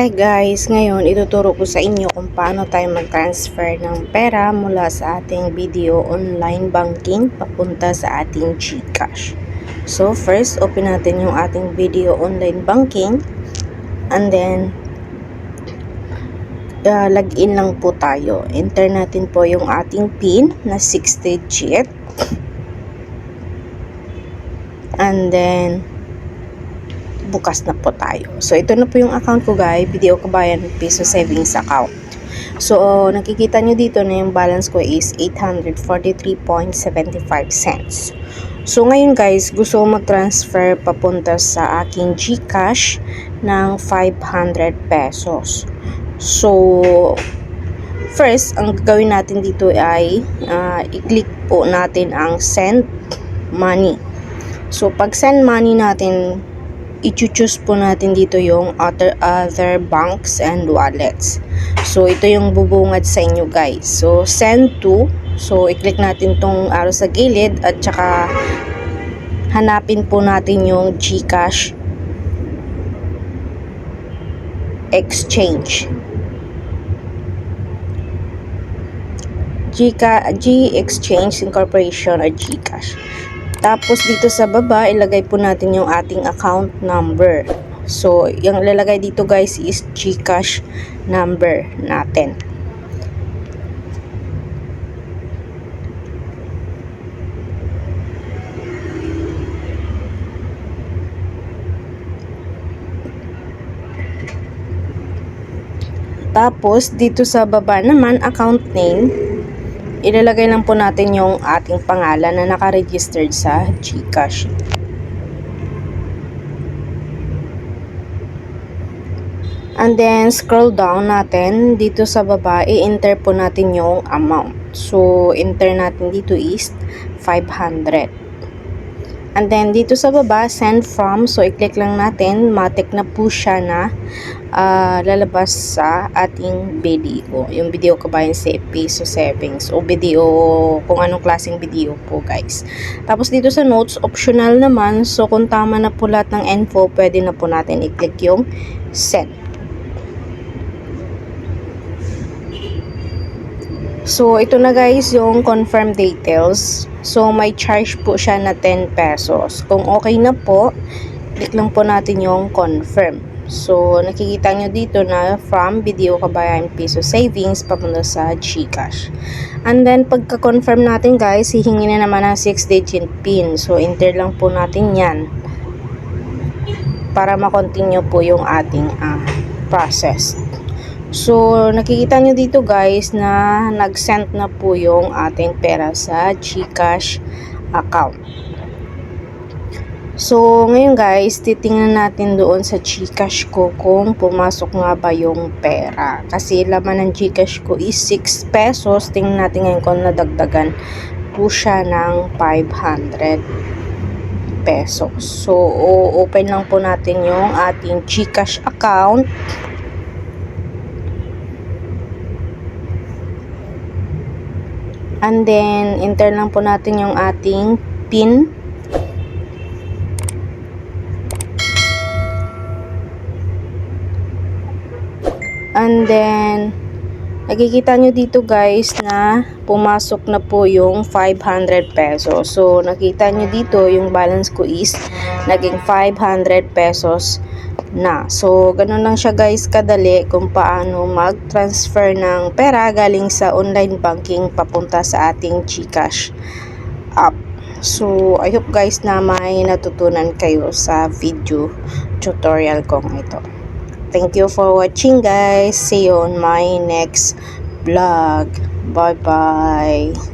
Hi guys! Ngayon ituturo ko sa inyo kung paano tayo mag-transfer ng pera mula sa ating video online banking papunta sa ating GCash. So first, open natin yung ating video online banking and then login lang po tayo. Enter natin po yung ating PIN na 6 digit and then bukas na po tayo. So, ito na po yung account ko guys, Video Kabayan Piso Savings Account. So, nakikita nyo dito na yung balance ko is 843.75 cents. So, ngayon guys, gusto ko mag-transfer papunta sa aking GCash ng 500 pesos. So, first, ang gagawin natin dito ay i-click po natin ang send money. So, pag send money natin, i-choose po natin dito yung other banks and wallets. So, ito yung bubungad sa inyo guys. So, send to. So, i-click natin tong arrow sa gilid at saka hanapin po natin yung GCash exchange. G-Exchange Incorporation or GCash. Tapos dito sa baba, ilagay po natin yung ating account number. So, yung ilalagay dito guys is GCash number natin. Tapos, dito sa baba naman, account name, ilalagay lang po natin yung ating pangalan na naka-registered sa GCash. And then, scroll down natin. Dito sa baba, i-enter po natin yung amount. So, enter natin dito is 500. And then, dito sa baba, send from. So, i-click lang natin. Matik na po siya na lalabas sa ating video. Yung Video Kabayan Piso Savings o video, kung anong klaseng video po guys. Tapos dito sa notes, optional naman. So kung tama na po lahat ng info, pwede na po natin i-click yung send. So ito na guys yung confirm details. So may charge po siya na 10 pesos. Kung okay na po, click lang po natin yung confirm. So, nakikita nyo dito na from Video Kabayan Piso Savings papunta sa GCash. And then, pagka-confirm natin guys, hihingi na naman ng 6-digit PIN. So, enter lang po natin yan para ma-continue po yung ating process. So, nakikita nyo dito guys na nag-send na po yung ating pera sa GCash account. So, ngayon guys, titingnan natin doon sa GCash ko kung pumasok nga ba yung pera. Kasi laman ng GCash ko is 6 pesos. Tingnan natin ngayon kung nadagdagan po siya ng 500 pesos. So, open lang po natin yung ating GCash account. And then, enter lang po natin yung ating PIN. And then, nakikita nyo dito guys na pumasok na po yung 500 pesos. So, nakita nyo dito yung balance ko is naging 500 pesos na. So, ganun lang siya guys kadali kung paano mag-transfer ng pera galing sa online banking papunta sa ating GCash app. So, I hope guys na may natutunan kayo sa video tutorial kong ito. Thank you for watching guys. See you on my next vlog. Bye bye.